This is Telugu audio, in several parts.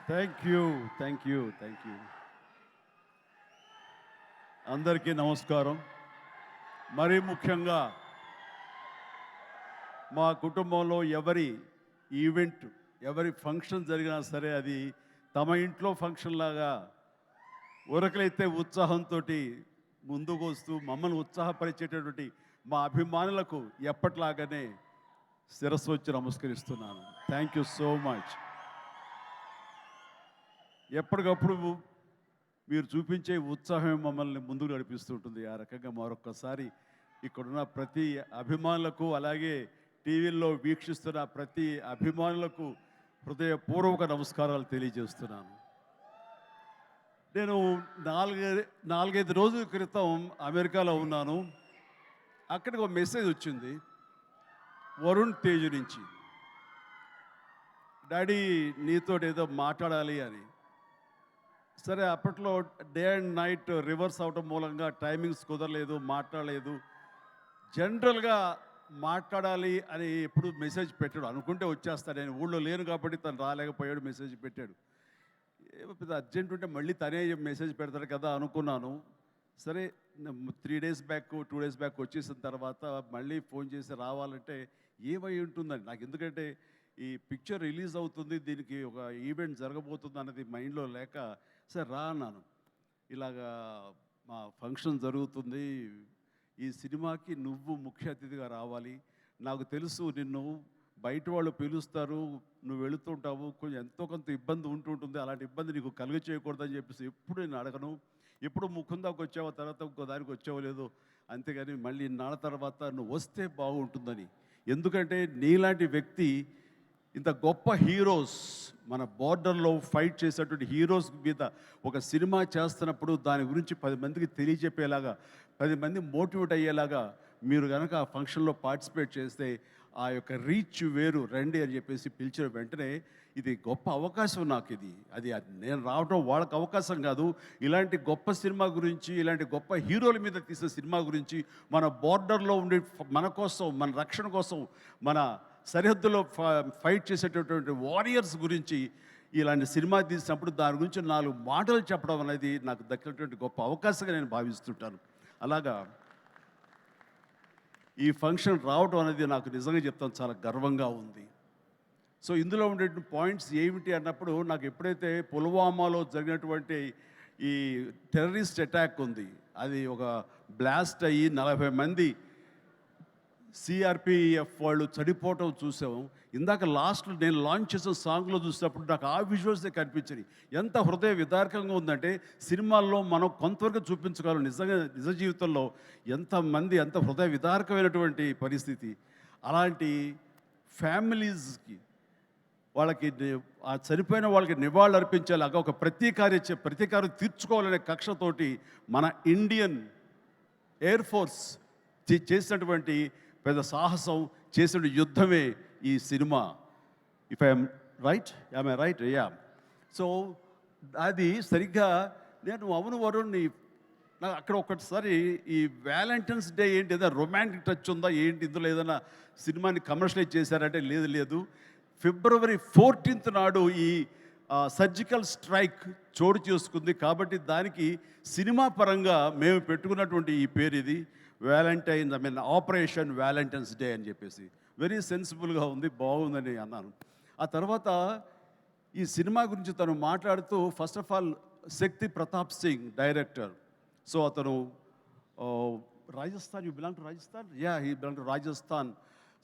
Thank you. అందరికీ నమస్కారం. మరీ ముఖ్యంగా మా కుటుంబంలో ఎవరి ఈవెంట్, ఎవరి ఫంక్షన్ జరిగినా సరే అది తమ ఇంట్లో ఫంక్షన్ లాగా ఉరకలైతే ఉత్సాహంతో ముందుకు వస్తూ మమ్మల్ని ఉత్సాహపరిచేటటువంటి మా అభిమానులకు ఎప్పట్లాగానే శిరస్సు వచ్చి నమస్కరిస్తున్నాను. Thank you so much. ఎప్పటికప్పుడు మీరు చూపించే ఉత్సాహం మమ్మల్ని ముందుకు నడిపిస్తుంటుంది. ఆ రకంగా మరొక్కసారి ఇక్కడున్న ప్రతి అభిమానులకు, అలాగే టీవీల్లో వీక్షిస్తున్న ప్రతి అభిమానులకు హృదయపూర్వక నమస్కారాలు తెలియజేస్తున్నాను. నేను నాలుగైదు రోజుల క్రితం అమెరికాలో ఉన్నాను. అక్కడికి ఒక మెసేజ్ వచ్చింది వరుణ్ తేజ్ నుంచి. డాడీ నీతో ఏదో మాట్లాడాలి అని. సరే, అప్పట్లో డే అండ్ నైట్ రివర్స్ అవటం మూలంగా టైమింగ్స్ కుదరలేదు, మాట్లాడలేదు. జనరల్గా మాట్లాడాలి అని ఎప్పుడు మెసేజ్ పెట్టాడు. అనుకుంటే వచ్చేస్తాడు. నేను ఊళ్ళో లేను కాబట్టి తను రాలేకపోయాడు, మెసేజ్ పెట్టాడు. ఏమో పెద్ద అర్జెంట్ ఉంటే మళ్ళీ తనే మెసేజ్ పెడతాడు కదా అనుకున్నాను. సరే, 3 days బ్యాక్ 2 days బ్యాక్ వచ్చేసిన తర్వాత మళ్ళీ ఫోన్ చేసి రావాలంటే ఏమై ఉంటుందని నాకు, ఎందుకంటే ఈ పిక్చర్ రిలీజ్ అవుతుంది, దీనికి ఒక ఈవెంట్ జరగబోతుంది అన్నది మైండ్లో లేక సరే రా అన్నాను. ఇలాగా మా ఫంక్షన్ జరుగుతుంది, ఈ సినిమాకి నువ్వు ముఖ్య అతిథిగా రావాలి. నాకు తెలుసు నిన్ను బయట వాళ్ళు పిలుస్తారు, నువ్వు వెళుతుంటావు, కొంచెం ఎంతో కొంత ఇబ్బంది ఉంటుంటుంది, అలాంటి ఇబ్బంది నీకు కలుగ చేయకూడదని చెప్పేసి ఎప్పుడు నేను అడగను. ఎప్పుడు ముకుందాకు వచ్చావో, తర్వాత ఇంకో దానికి వచ్చావో లేదో, అంతేగాని మళ్ళీ ఇన్నాళ్ళ తర్వాత నువ్వు వస్తే బాగుంటుందని. ఎందుకంటే నీలాంటి వ్యక్తి, ఇంత గొప్ప హీరోస్, మన బార్డర్లో ఫైట్ చేసేటువంటి హీరోస్ మీద ఒక సినిమా చేస్తున్నప్పుడు దాని గురించి 10 మందికి తెలియజెప్పేలాగా, 10 మంది మోటివేట్ అయ్యేలాగా మీరు కనుక ఆ ఫంక్షన్లో పార్టిసిపేట్ చేస్తే ఆ యొక్క రీచ్ వేరు. రండి అని చెప్పేసి పిలిచిన వెంటనే ఇది గొప్ప అవకాశం నాకు. అది నేను రావడం వాళ్ళకి అవకాశం కాదు. ఇలాంటి గొప్ప సినిమా గురించి, ఇలాంటి గొప్ప హీరోల మీద తీసే సినిమా గురించి, మన బార్డర్లో ఉండే మన కోసం, మన రక్షణ కోసం, మన సరిహద్దులో ఫైట్ చేసేటటువంటి వారియర్స్ గురించి ఇలాంటి సినిమా తీసినప్పుడు దాని గురించి 4 మాటలు చెప్పడం అనేది నాకు దక్కినటువంటి గొప్ప అవకాశంగా నేను భావిస్తుంటాను. అలాగా ఈ ఫంక్షన్ రావడం అనేది నాకు నిజంగా చెప్తాను చాలా గర్వంగా ఉంది. సో ఇందులో ఉండే పాయింట్స్ ఏమిటి అన్నప్పుడు, నాకు ఎప్పుడైతే పుల్వామాలో జరిగినటువంటి ఈ టెర్రరిస్ట్ అటాక్ ఉంది, అది ఒక బ్లాస్ట్ అయ్యి 40 మంది సిఆర్పిఎఫ్ వాళ్ళు చనిపోవటం చూసాము. ఇందాక లాస్ట్లో నేను లాంచ్ చేసిన సాంగ్లో చూసినప్పుడు నాకు ఆ విజువల్సే కనిపించాయి. ఎంత హృదయ విదారకంగా ఉందంటే, సినిమాల్లో మనం కొంతవరకు చూపించగలం, నిజంగా నిజ జీవితంలో ఎంతమంది ఎంత హృదయ విదారకమైనటువంటి పరిస్థితి. అలాంటి ఫ్యామిలీస్కి, వాళ్ళకి ఆ చనిపోయిన వాళ్ళకి నివాళులు అర్పించేలాగా ఒక ప్రతీకారం తీర్చుకోవాలనే కక్షతోటి మన ఇండియన్ ఎయిర్ ఫోర్స్ చేసినటువంటి పెద్ద సాహసం, చేసిన యుద్ధమే ఈ cinema. If I'm right, I'm right, yeah. So అది సరిగ్గా నేను అవును వరుణ్, నాకు అక్కడ ఒకటిసారి ఈ వ్యాలంటైన్స్ డే ఏంటి, ఏదైనా రొమాంటిక్ టచ్ ఉందా ఏంటి, ఇందులో ఏదైనా సినిమాని కమర్షియలైజ్ చేశారంటే లేదు. February 14th నాడు ఈ సర్జికల్ స్ట్రైక్ చోటు చేసుకుంది. కాబట్టి దానికి సినిమా పరంగా మేము పెట్టుకున్నటువంటి ఈ పేరు ఇది వ్యాలంటైన్స్, ఆపరేషన్ వ్యాలంటైన్స్ డే అని చెప్పేసి. వెరీ సెన్సిబుల్గా ఉంది, బాగుందని అన్నాను. ఆ తర్వాత ఈ సినిమా గురించి తను మాట్లాడుతూ, first of all Shakti Pratap Singh director. So అతను Rajasthan, you belong to Rajasthan? Yeah, he belong to Rajasthan.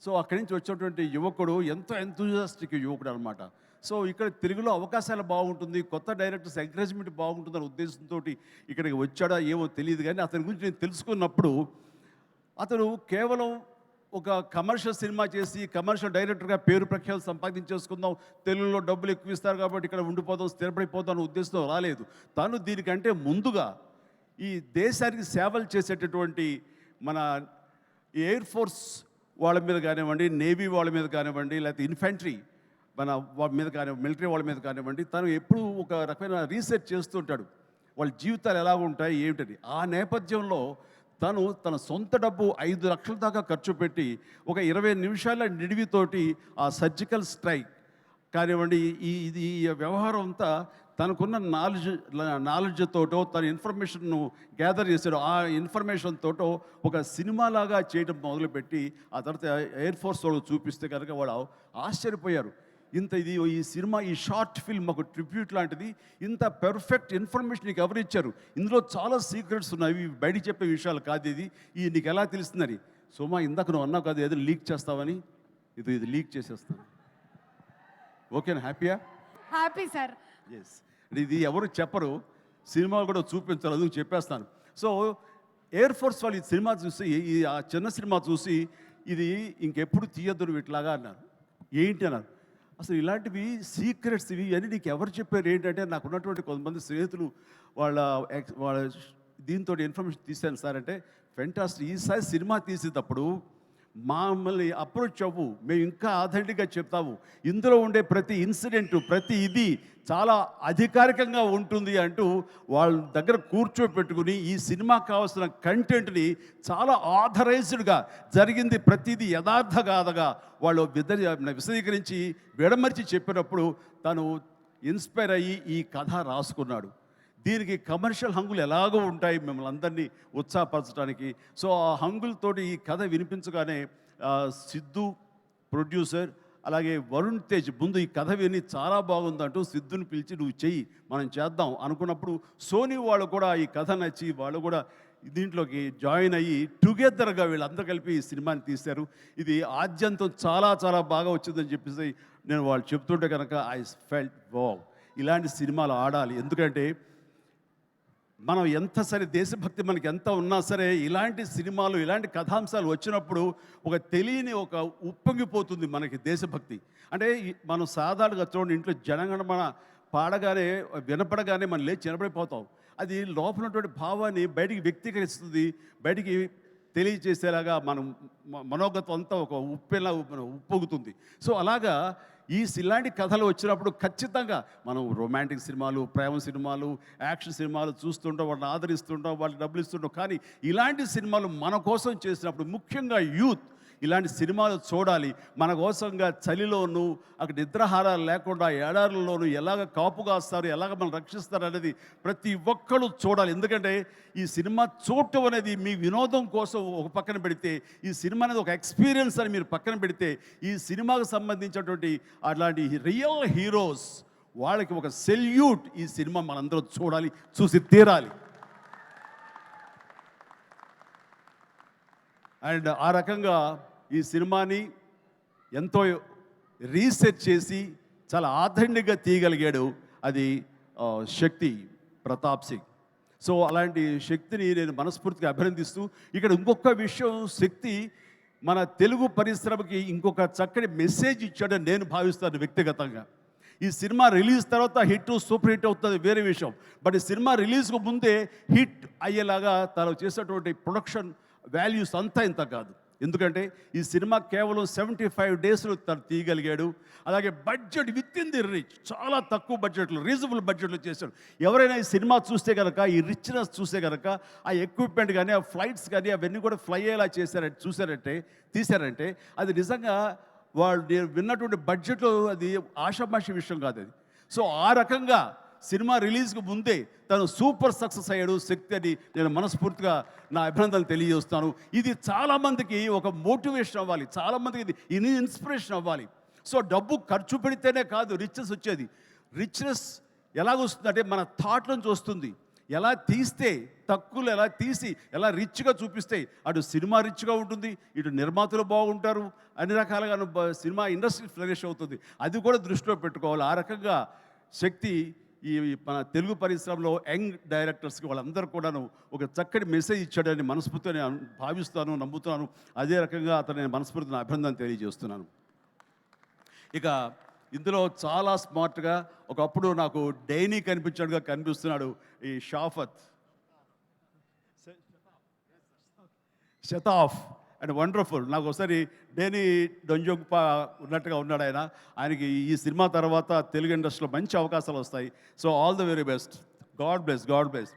So అక్కడి నుంచి వచ్చినటువంటి యువకుడు, ఎంతో ఎంతూజియాస్టిక్ యువకుడు అనమాట. సో ఇక్కడ తెలుగులో అవకాశాలు బాగుంటుంది, కొత్త డైరెక్టర్స్ ఎంకరేజ్మెంట్ బాగుంటుందనే ఉద్దేశంతో ఇక్కడికి వచ్చాడా ఏమో తెలియదు. కానీ అతని గురించి నేను తెలుసుకున్నప్పుడు, అతను కేవలం ఒక కమర్షియల్ సినిమా చేసి కమర్షియల్ డైరెక్టర్గా పేరు ప్రఖ్యాలు సంపాదించేసుకుందాం, తెలుగులో డబ్బులు ఎక్కువ ఇస్తారు కాబట్టి ఇక్కడ ఉండిపోదాం, స్థిరపడిపోదాం అనే ఉద్దేశంతో రాలేదు. తను దీనికంటే ముందుగా ఈ దేశానికి సేవలు చేసేటటువంటి మన ఎయిర్ ఫోర్స్ వాళ్ళ మీద కానివ్వండి, నేవీ వాళ్ళ మీద కానివ్వండి, లేకపోతే ఇన్ఫెంట్రీ మన వాళ్ళ మీద కానివ్వండి, మిలిటరీ వాళ్ళ మీద కానివ్వండి, తను ఎప్పుడూ ఒక రకమైన రీసెర్చ్ చేస్తుంటాడు, వాళ్ళ జీవితాలు ఎలా ఉంటాయి ఏమిటని. ఆ నేపథ్యంలో తన సొంత డబ్బు 5 లక్షల దాకా ఖర్చు పెట్టి ఒక 20 నిమిషాల నిడివితోటి ఆ సర్జికల్ స్ట్రైక్ కానివ్వండి, ఇది ఈ వ్యవహారం అంతా తనకున్న నాలెడ్జ్ తోటో తన ఇన్ఫర్మేషన్ను గ్యాదర్ చేశాడు. ఆ ఇన్ఫర్మేషన్ తోటో ఒక సినిమాలాగా చేయడం మొదలుపెట్టి ఆ తర్వాత ఎయిర్ ఫోర్స్ వాళ్ళు చూపిస్తే కనుక వాళ్ళు ఆశ్చర్యపోయారు. ఈ సినిమా, ఈ షార్ట్ ఫిల్మ్ ఒక ట్రిబ్యూట్ లాంటిది. ఇంత పెర్ఫెక్ట్ ఇన్ఫర్మేషన్ నీకు ఎవరు ఇచ్చారు? ఇందులో చాలా సీక్రెట్స్ ఉన్నాయి, ఇవి బయటికి చెప్పే విషయాలు కాదు. ఇది నీకు ఎలా తెలుస్తుందని. సోమా, ఇందాక నువ్వు అన్నావు కాదు ఏదో లీక్ చేస్తావని, ఇది లీక్ చేసేస్తాను. ఓకేనా? హ్యాపీయా? Happy sir. ఎస్. ఇది ఎవరు చెప్పరు, సినిమా కూడా చూపించారు, అందుకు చెప్పేస్తాను. సో ఎయిర్ ఫోర్స్ వాళ్ళు ఈ సినిమా చూసి, ఆ చిన్న సినిమా చూసి ఇది ఇంకెప్పుడు తీయద్దు ఇట్లాగా అన్నారు. ఏంటి అన్నారు. అసలు ఇలాంటివి సీక్రెట్స్ ఇవి అని నీకు ఎవరు చెప్పారు ఏంటంటే, నాకు ఉన్నటువంటి కొంతమంది స్నేహితులు వాళ్ళ దీంతో ఇన్ఫర్మేషన్ తీశాను సార్ అంటే, ఫెంటాస్టిక్. ఈసారి సినిమా తీసేటప్పుడు మమ్మల్ని అప్రోచ్ అవ్వు, మేము ఇంకా ఆథెంటిక్గా చెప్తాము, ఇందులో ఉండే ప్రతి ఇన్సిడెంట్, ప్రతి ఇది చాలా అధికారికంగా ఉంటుంది అంటూ వాళ్ళ దగ్గర కూర్చోపెట్టుకుని ఈ సినిమాకి కావాల్సిన కంటెంట్ని చాలా ఆథరైజ్డ్గా జరిగింది ప్రతిదీ యథార్థగాథగా వాళ్ళు విశదీకరించి విడమర్చి చెప్పినప్పుడు తను ఇన్స్పైర్ అయ్యి ఈ కథ రాసుకున్నాడు. దీనికి కమర్షియల్ హంగులు ఎలాగో ఉంటాయి మిమ్మల్ని అందరినీ ఉత్సాహపరచడానికి. సో ఆ హంగులతోటి ఈ కథ వినిపించగానే సిద్ధు ప్రొడ్యూసర్, అలాగే వరుణ్ తేజ్ ముందు ఈ కథ విని చాలా బాగుందంటూ సిద్ధుని పిలిచి నువ్వు చెయ్యి, మనం చేద్దాం అనుకున్నప్పుడు సోనీ వాళ్ళు కూడా ఈ కథ నచ్చి వాళ్ళు కూడా దీంట్లోకి జాయిన్ అయ్యి టుగెదర్గా వీళ్ళందరూ కలిపి ఈ సినిమాని తీశారు. ఇది ఆద్యంతం చాలా చాలా బాగా వచ్చిందని చెప్పేసి నేను వాళ్ళు చెప్తుంటే కనుక ఐ ఫెల్ట్ వావ్, ఇలాంటి సినిమాలు ఆడాలి. ఎందుకంటే మనం ఎంత సరే దేశభక్తి మనకి ఎంత ఉన్నా సరే ఇలాంటి సినిమాలు, ఇలాంటి కథాంశాలు వచ్చినప్పుడు ఒక తెలియని ఒక ఉప్పొంగిపోతుంది మనకి దేశభక్తి. అంటే మనం సాధారణంగా చూడండి, ఇంట్లో జనగణమన పాడగానే వినపడగానే మనం లేచి నిలబడిపోతాం. అది లోపల ఉన్నటువంటి భావాన్ని బయటికి వ్యక్తీకరిస్తుంది, బయటికి తెలియజేసేలాగా మనం మనోగతం అంతా ఒక ఉప్పొంగుతుంది. సో అలాగా ఇలాంటి కథలు వచ్చినప్పుడు ఖచ్చితంగా మనం రొమాంటిక్ సినిమాలు, ప్రేమ సినిమాలు, యాక్షన్ సినిమాలు చూస్తుంటాం, వాళ్ళని ఆదరిస్తుంటాం, వాళ్ళకి డబ్బులు ఇస్తుంటాం. కానీ ఇలాంటి సినిమాలు మన కోసం చేసినప్పుడు, ముఖ్యంగా యూత్ ఇలాంటి సినిమాలు చూడాలి. మన కోసంగా చలిలోనూ అక్కడ నిద్రాహారాలు లేకుండా ఏడారుల్లోనూ ఎలాగ కాపు కాస్తారు, ఎలాగ మనం రక్షిస్తారు అనేది ప్రతి ఒక్కళ్ళు చూడాలి. ఎందుకంటే ఈ సినిమా చూడటం అనేది మీ వినోదం కోసం ఒక పక్కన పెడితే, ఈ సినిమా అనేది ఒక ఎక్స్పీరియన్స్ అని మీరు పక్కన పెడితే, ఈ సినిమాకు సంబంధించినటువంటి అట్లాంటి రియల్ హీరోస్ వాళ్ళకి ఒక సెల్యూట్. ఈ సినిమా మనందరం చూడాలి, చూసి తీరాలి. అండ్ ఆ రకంగా ఈ సినిమాని ఎంతో రీసెర్చ్ చేసి చాలా ఆథెంటిక్గా తీయగలిగాడు అది శక్తి ప్రతాప్ సింగ్. సో అలాంటి శక్తిని నేను మనస్ఫూర్తిగా అభినందిస్తూ, ఇక్కడ ఇంకొక విషయం, శక్తి మన తెలుగు పరిశ్రమకి ఇంకొక చక్కటి మెసేజ్ ఇచ్చాడని నేను భావిస్తాను వ్యక్తిగతంగా. ఈ సినిమా రిలీజ్ తర్వాత హిట్, సూపర్ హిట్ అవుతుంది వేరే విషయం. బట్ ఈ సినిమా రిలీజ్కు ముందే హిట్ అయ్యేలాగా తను చేసినటువంటి ప్రొడక్షన్ వాల్యూస్ అంతా ఇంత కాదు. ఎందుకంటే ఈ సినిమా కేవలం 75 డేస్లో తను తీయగలిగాడు. అలాగే budget with in the rich, చాలా తక్కువ బడ్జెట్లో, రీజనబుల్ బడ్జెట్లో చేశాడు. ఎవరైనా ఈ సినిమా చూస్తే కనుక, ఈ రిచ్నెస్ చూస్తే కనుక, ఆ ఎక్విప్మెంట్ కానీ, ఆ ఫ్లైట్స్ కానీ అవన్నీ కూడా ఫ్లై అయ్యేలా తీశారంటే అది నిజంగా వాళ్ళు విన్నటువంటి బడ్జెట్లో అది ఆషామాషి విషయం కాదు అది. సో ఆ రకంగా సినిమా రిలీజ్కి ముందే తను సూపర్ సక్సెస్ అయ్యాడు శక్తి అని నేను మనస్ఫూర్తిగా నా అభినందనలు తెలియజేస్తాను. ఇది చాలామందికి ఒక మోటివేషన్ అవ్వాలి, చాలామందికి ఇది ఇన్స్పిరేషన్ అవ్వాలి. సో డబ్బు ఖర్చు పెడితేనే కాదు రిచ్నెస్ వచ్చేది. రిచ్నెస్ ఎలాగొస్తుందంటే మన థాట్ నుంచి వస్తుంది. ఎలా తీస్తే, తక్కువలో ఎలా తీసి ఎలా రిచ్గా చూపిస్తే అటు సినిమా రిచ్గా ఉంటుంది, ఇటు నిర్మాతలు బాగుంటారు, అన్ని రకాలుగా సినిమా ఇండస్ట్రీ ఫ్లరిష్ అవుతుంది. అది కూడా దృష్టిలో పెట్టుకోవాలి. ఆ రకంగా శక్తి ఈ మన తెలుగు పరిశ్రమలో యంగ్ డైరెక్టర్స్కి వాళ్ళందరూ కూడాను ఒక చక్కటి మెసేజ్ ఇచ్చాడని మనస్ఫూర్తిగా నేను భావిస్తాను, నమ్ముతున్నాను. అదే రకంగా అతను నేను మనస్ఫూర్తిని అభినందన తెలియజేస్తున్నాను. ఇక ఇందులో చాలా స్మార్ట్గా ఒకప్పుడు నాకు డైనీ కనిపిస్తున్నాడు ఈ షతాఫ్ అండ్ వండర్ఫుల్. నాకు ఒకసారి డేనీ డొంజోంగ్పా ఉన్నట్టుగా ఉన్నాడు ఆయనకి ఈ సినిమా తర్వాత తెలుగు ఇండస్ట్రీలో మంచి అవకాశాలు వస్తాయి. So all the very best, God bless.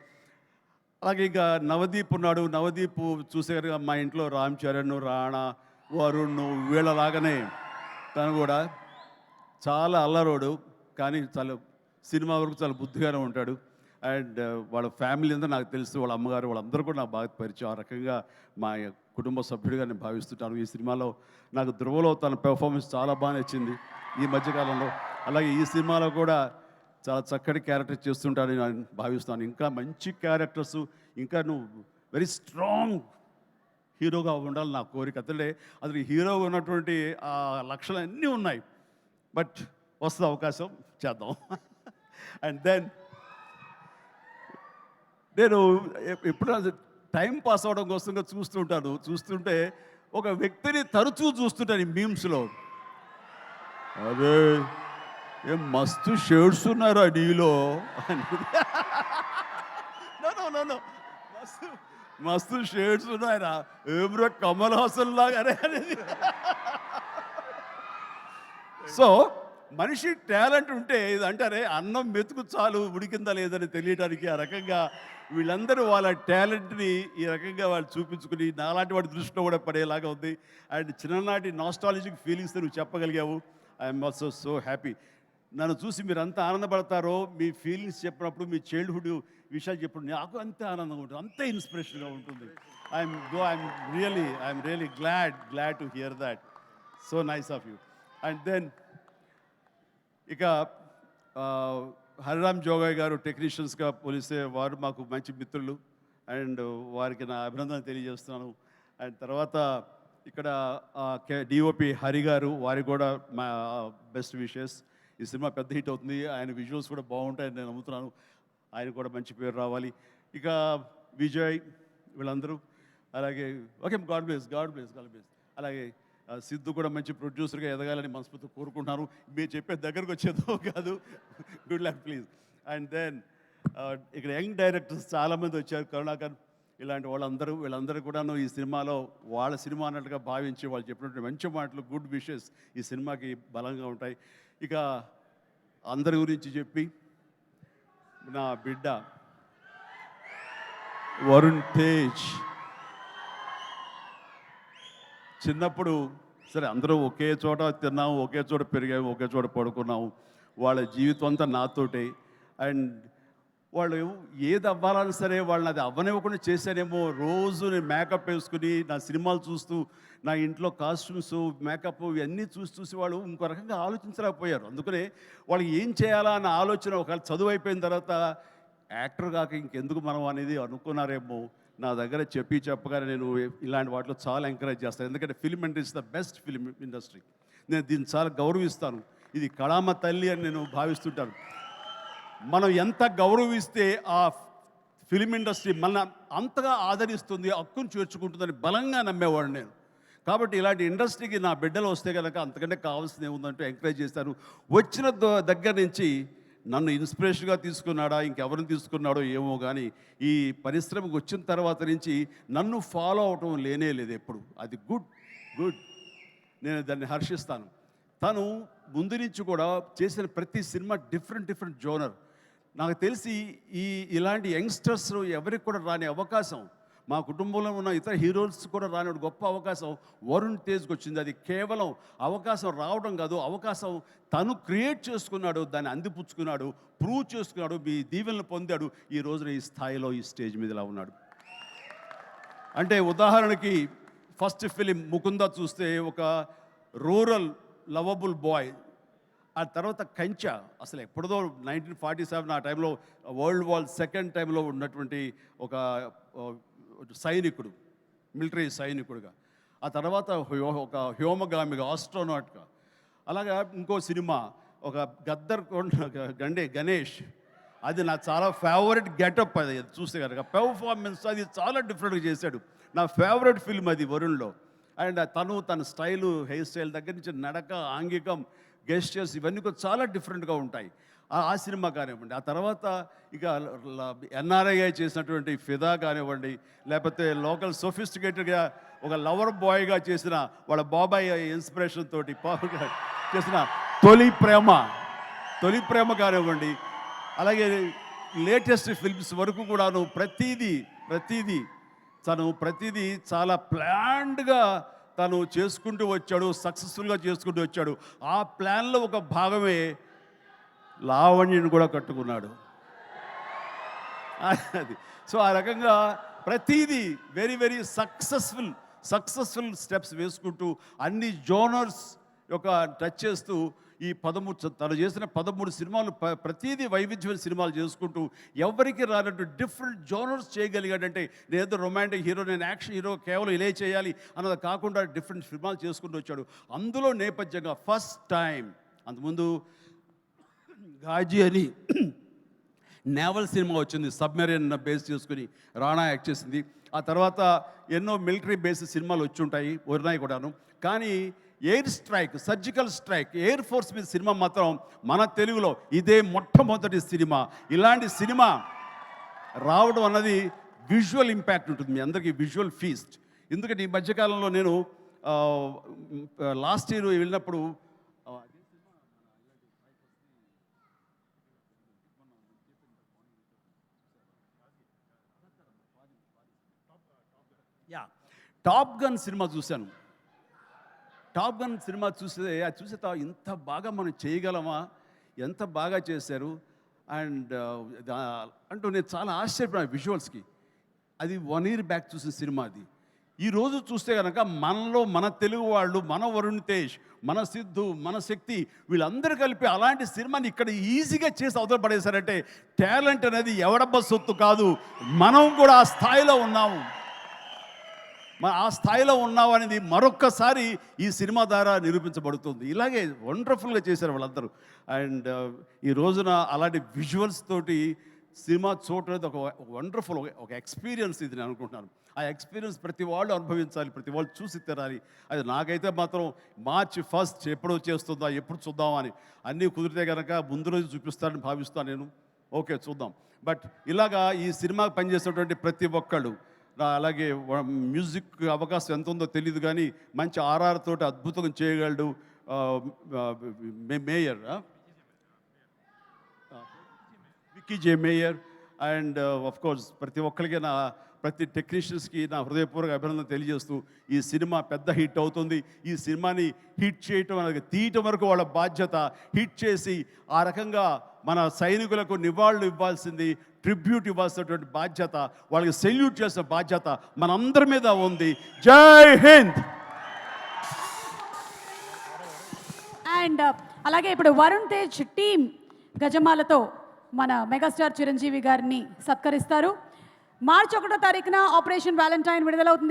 అలాగే ఇంకా నవదీప్ ఉన్నాడు. నవదీప్ చూసేగా మా ఇంట్లో రామ్ చరణ్, రాణా, వరుణ్ వీళ్ళలాగానే తను కూడా చాలా అల్లరోడు, కానీ చాలా సినిమా వరకు చాలా బుద్ధిగానే ఉంటాడు. అండ్ వాళ్ళ ఫ్యామిలీ అంతా నాకు తెలుసు, వాళ్ళ అమ్మగారు వాళ్ళందరూ కూడా నాకు బాగా పరిచయం. ఆ రకంగా మా కుటుంబ సభ్యుడిగా నేను భావిస్తుంటాను. ఈ సినిమాలో నాకు ధ్రువలో తన పెర్ఫార్మెన్స్ చాలా బాగా నచ్చింది ఈ మధ్యకాలంలో. అలాగే ఈ సినిమాలో కూడా చాలా చక్కటి క్యారెక్టర్ చేస్తుంటానని నేను భావిస్తాను. ఇంకా మంచి క్యారెక్టర్స్, ఇంకా నువ్వు వెరీ స్ట్రాంగ్ హీరోగా ఉండాలి నా కోరిక. అతను హీరోగా ఉన్నటువంటి ఆ లక్షణాలు అన్నీ ఉన్నాయి. బట్ వస్తుంది అవకాశం, చేద్దాం. అండ్ దెన్ నేను ఎప్పుడు టైం పాస్ అవ్వడం కోసంగా చూస్తుంటే ఒక వ్యక్తిని తరచూ చూస్తుంటాను ఈ మీమ్స్లో. అదే ఏం మస్తు షేడ్స్ ఉన్నారా నీలో అని. మస్తు షేడ్స్ ఉన్నాయరా, ఏమ్రో కమల్ హాసన్ లాగానే అనేది. సో మనిషి టాలెంట్ ఉంటే ఇది అంటారే, అన్నం మెతుకు చాలు ఉడికిందా లేదని తెలియడానికి. ఆ రకంగా వీళ్ళందరూ వాళ్ళ టాలెంట్ని ఈ రకంగా వాళ్ళు చూపించుకుని నాలాంటి వాడి దృష్టిలో కూడా పడేలాగా ఉంది. అండ్ చిన్ననాటి నాస్టాలజిక్ ఫీలింగ్స్ నువ్వు చెప్పగలిగావు. I'm also so happy. నన్ను చూసి మీరు అంత ఆనందపడతారో, మీ ఫీలింగ్స్ చెప్పినప్పుడు, మీ చైల్డ్హుడ్ విషయాలు చెప్పినప్పుడు నాకు అంతే ఆనందంగా ఉంటుంది, అంతే ఇన్స్పిరేషన్గా ఉంటుంది. I'm really glad to hear that. So nice of you. And then ఇక హరిరామ్ జోగయ్య గారు టెక్నీషియన్స్గా పోలిస్తే వారు మాకు మంచి మిత్రులు. అండ్ వారికి నా అభినందన తెలియజేస్తున్నాను. అండ్ తర్వాత ఇక్కడ డిఓపి హరి గారు, వారికి కూడా మా బెస్ట్ విషెస్. ఈ సినిమా పెద్ద హిట్ అవుతుంది, ఆయన విజువల్స్ కూడా బాగుంటాయని నేను నమ్ముతున్నాను. ఆయన కూడా మంచి పేరు రావాలి. ఇక విజయ్, వీళ్ళందరూ, అలాగే ఓకే, గాడ్ బ్లెస్. అలాగే సిద్ధు కూడా మంచి ప్రొడ్యూసర్గా ఎదగాలని మనస్ఫూర్తిగా కోరుకుంటున్నాను. మీరు చెప్పే దగ్గరకు వచ్చేదో కాదు. Good luck please. And then ఇక్కడ యంగ్ డైరెక్టర్స్ చాలామంది వచ్చారు, కరుణాకర్ ఇలాంటి వీళ్ళందరూ కూడాను ఈ సినిమాలో వాళ్ళ సినిమా అన్నట్టుగా భావించి వాళ్ళు చెప్పినటువంటి మంచి మాటలు, గుడ్ విషెస్ ఈ సినిమాకి బలంగా ఉంటాయి. ఇక అందరి గురించి చెప్పి, నా బిడ్డ వరుణ్ తేజ్, చిన్నప్పుడు సరే అందరూ ఒకే చోట తిన్నాము, ఒకే చోట పెరిగాము, ఒకే చోట పడుకున్నాము. వాళ్ళ జీవితం అంతా నాతోటే. అండ్ వాళ్ళు ఏది అవ్వాలని సరే వాళ్ళని అది అవ్వనివ్వకుండా చేశానేమో. రోజు నేను మేకప్ వేసుకుని నా సినిమాలు చూస్తూ, నా ఇంట్లో కాస్ట్యూమ్స్, మేకప్ ఇవన్నీ చూసి వాళ్ళు ఇంకో రకంగా ఆలోచించలేకపోయారు. అందుకనే వాళ్ళకి ఏం చేయాలా అన్న ఆలోచన, ఒకవేళ చదువు అయిపోయిన తర్వాత యాక్టర్ కాక ఇంకెందుకు మనం అనేది అనుకున్నారేమో. నా దగ్గర చెప్పగానే నేను ఇలాంటి వాటిలో చాలా ఎంకరేజ్ చేస్తాను. ఎందుకంటే film industry the best film industry. నేను దీన్ని చాలా గౌరవిస్తాను. ఇది కళామ తల్లి అని నేను భావిస్తుంటాను. మనం ఎంత గౌరవిస్తే ఆ ఫిలిం ఇండస్ట్రీ మన అంతగా ఆదరిస్తుంది, హక్కును చేర్చుకుంటుందని బలంగా నమ్మేవాడు నేను. కాబట్టి ఇలాంటి ఇండస్ట్రీకి నా బిడ్డలు వస్తే కనుక అంతకంటే కావాల్సింది ఏముందంటే ఎంకరేజ్ చేస్తాను. వచ్చిన దగ్గర నుంచి నన్ను ఇన్స్పిరేషన్గా తీసుకున్నాడా, ఇంకెవరిని తీసుకున్నాడో ఏమో, కానీ ఈ పరిశ్రమకు వచ్చిన తర్వాత నుంచి నన్ను ఫాలో అవటం లేనే లేదు ఎప్పుడు. అది గుడ్. నేను దాన్ని హర్షిస్తాను. తను ముందు నుంచి కూడా చేసిన ప్రతి సినిమా డిఫరెంట్ జోనర్. నాకు తెలిసి ఇలాంటి యంగ్స్టర్స్ ఎవరికి కూడా రాని అవకాశం, మా కుటుంబంలో ఉన్న ఇతర హీరోస్ కూడా రాని గొప్ప అవకాశం వరుణ్ తేజ్కి వచ్చింది. అది కేవలం అవకాశం రావడం కాదు, అవకాశం తను క్రియేట్ చేసుకున్నాడు, దాన్ని అందిపుచ్చుకున్నాడు, ప్రూవ్ చేసుకున్నాడు, మీ దీవెనలు పొందాడు. ఈ రోజున ఈ స్థాయిలో ఈ స్టేజ్ మీద ఇలా ఉన్నాడు. అంటే ఉదాహరణకి ఫస్ట్ ఫిలిం ముకుంద చూస్తే ఒక రూరల్ లవబుల్ బాయ్. ఆ తర్వాత కంచా, అసలు ఎప్పుడుదో 1947 ఆ టైంలో వరల్డ్ వార్ సెకండ్ టైంలో ఉన్నటువంటి ఒక సైనికుడు, మిలిటరీ సైనికుడుగా. ఆ తర్వాత ఒక వ్యోమగామిగా, ఆస్ట్రోనాట్గా. అలాగా ఇంకో సినిమా ఒక గద్దర్ గణేష్, అది నాకు చాలా ఫేవరెట్ గెటప్. అది చూస్తే కనుక పెర్ఫార్మెన్స్ అది చాలా డిఫరెంట్గా చేశాడు. నా ఫేవరెట్ ఫిల్మ్ అది వరుణ్లో. అండ్ తన స్టైలు, హెయిర్ స్టైల్ దగ్గర నుంచి నడక, ఆంగికం, గెస్టర్స్ ఇవన్నీ కూడా చాలా డిఫరెంట్గా ఉంటాయి. ఆ సినిమా కానివ్వండి. ఆ తర్వాత ఇక ఎన్ఆర్ఐ చేసినటువంటి ఫిదా కానివ్వండి, లేకపోతే లోకల్ సోఫిస్టికేటెడ్గా ఒక లవర్ బాయ్గా చేసిన వాళ్ళ బాబాయ్ ఇన్స్పిరేషన్ తోటి చేసిన తొలి ప్రేమ కానివ్వండి. అలాగే లేటెస్ట్ ఫిల్మ్స్ వరకు కూడాను ప్రతిదీ చాలా ప్లాన్డ్గా తను చేసుకుంటూ వచ్చాడు, సక్సెస్ఫుల్గా చేసుకుంటూ వచ్చాడు. ఆ ప్లాన్లో ఒక భాగమే లావణ్యని కూడా కట్టుకున్నాడు. అది సో ఆ రకంగా ప్రతిదీ వెరీ వెరీ సక్సెస్ఫుల్ స్టెప్స్ వేసుకుంటూ అన్ని జోనర్స్ యొక్క టచ్ చేస్తూ ఈ 13 తను చేసిన 13 సినిమాలు ప్రతిదీ వైవిధ్యమైన సినిమాలు చేసుకుంటూ ఎవరికి రానట్టు డిఫరెంట్ జోనర్స్ చేయగలిగాడంటే నేనేదో రొమాంటిక్ హీరో, నేను యాక్షన్ హీరో, కేవలం ఇలా చేయాలి అన్నది కాకుండా డిఫరెంట్ సినిమాలు చేసుకుంటూ వచ్చాడు. అందులో నేపథ్యంగా ఫస్ట్ టైం అంతకుముందు గాజీ అని నేవల్ సినిమా వచ్చింది, సబ్మెరీన్ బేస్ చేసుకుని రాణా యాక్ట్ చేసింది. ఆ తర్వాత ఎన్నో మిలిటరీ బేస్డ్ సినిమాలు వచ్చి ఉంటాయి, ఉన్నాయి కూడాను. కానీ air strike, surgical strike, air force మీద సినిమా మాత్రం మన తెలుగులో ఇదే మొట్టమొదటి సినిమా. ఇలాంటి సినిమా రావడం అన్నది విజువల్ ఇంపాక్ట్ ఉంటుంది, మీ అందరికీ విజువల్ ఫీస్ట్. ఎందుకంటే ఈ మధ్యకాలంలో నేను లాస్ట్ ఇయర్ వెళ్ళినప్పుడు టాప్ గన్ సినిమా చూశాను. టాప్ గన్ సినిమా చూసే ఇంత బాగా మనం చేయగలమా, ఎంత బాగా చేశారు అండ్ అంటూ నేను చాలా ఆశ్చర్యపోయాను విజువల్స్కి. అది 1 year బ్యాక్ చూసిన సినిమా అది. ఈరోజు చూస్తే కనుక మనలో మన తెలుగు వాళ్ళు, మన వరుణ్ తేజ్, మన సిద్ధు, మన శక్తి వీళ్ళందరూ కలిపి అలాంటి సినిమాని ఇక్కడ ఈజీగా చేసి అవతల పడేశారంటే టాలెంట్ అనేది ఎవడబ్బ సొత్తు కాదు, మనం కూడా ఆ స్థాయిలో ఉన్నాము. ఆ స్థాయిలో ఉన్నావు అనేది మరొక్కసారి ఈ సినిమా ద్వారా నిరూపించబడుతుంది. ఇలాగే వండర్ఫుల్గా చేశారు వాళ్ళందరూ. అండ్ ఈ రోజున అలాంటి విజువల్స్ తోటి సినిమా చూడలేదు ఒక వండర్ఫుల్ ఒక ఎక్స్పీరియన్స్ ఇది నేను అనుకుంటున్నాను. ఆ ఎక్స్పీరియన్స్ ప్రతి వాళ్ళు అనుభవించాలి, ప్రతి వాళ్ళు చూసి తినాలి. అది నాకైతే మాత్రం March 1 ఎప్పుడు చేస్తుందా, ఎప్పుడు చూద్దామా అని. అన్నీ కుదిరితే కనుక ముందు రోజు చూపిస్తానని భావిస్తాను నేను. ఓకే చూద్దాం. బట్ ఇలాగా ఈ సినిమాకి పనిచేసేటువంటి ప్రతి ఒక్కళ్ళు, అలాగే మ్యూజిక్ అవకాశం ఎంత ఉందో తెలియదు కానీ మంచి RR తోటి అద్భుతంగా చేయగలడు mayor, Vicky J mayor. And of course ప్రతి ఒక్కరికి ప్రతి టెక్నీషియన్స్కి నా హృదయపూర్వక అభినందన తెలియజేస్తూ ఈ సినిమా పెద్ద హిట్ అవుతుంది. ఈ సినిమాని హిట్ చేయటం అనేది తీయటం వరకు వాళ్ళ బాధ్యత. హిట్ చేసి ఆ రకంగా మన సైనికులకు నివాళులు ఇవ్వాల్సింది, ట్రిబ్యూట్ ఇవ్వాల్సినటువంటి బాధ్యత, వాళ్ళకి సెల్యూట్ చేసే బాధ్యత మనందరి మీద ఉంది. జై హింద్. అండ్ అలాగే ఇప్పుడు వరుణ్ తేజ్ టీమ్ గజమాలతో మన మెగాస్టార్ చిరంజీవి గారిని సత్కరిస్తారు. March 1 Operation Valentine విడుదలవుతుంది.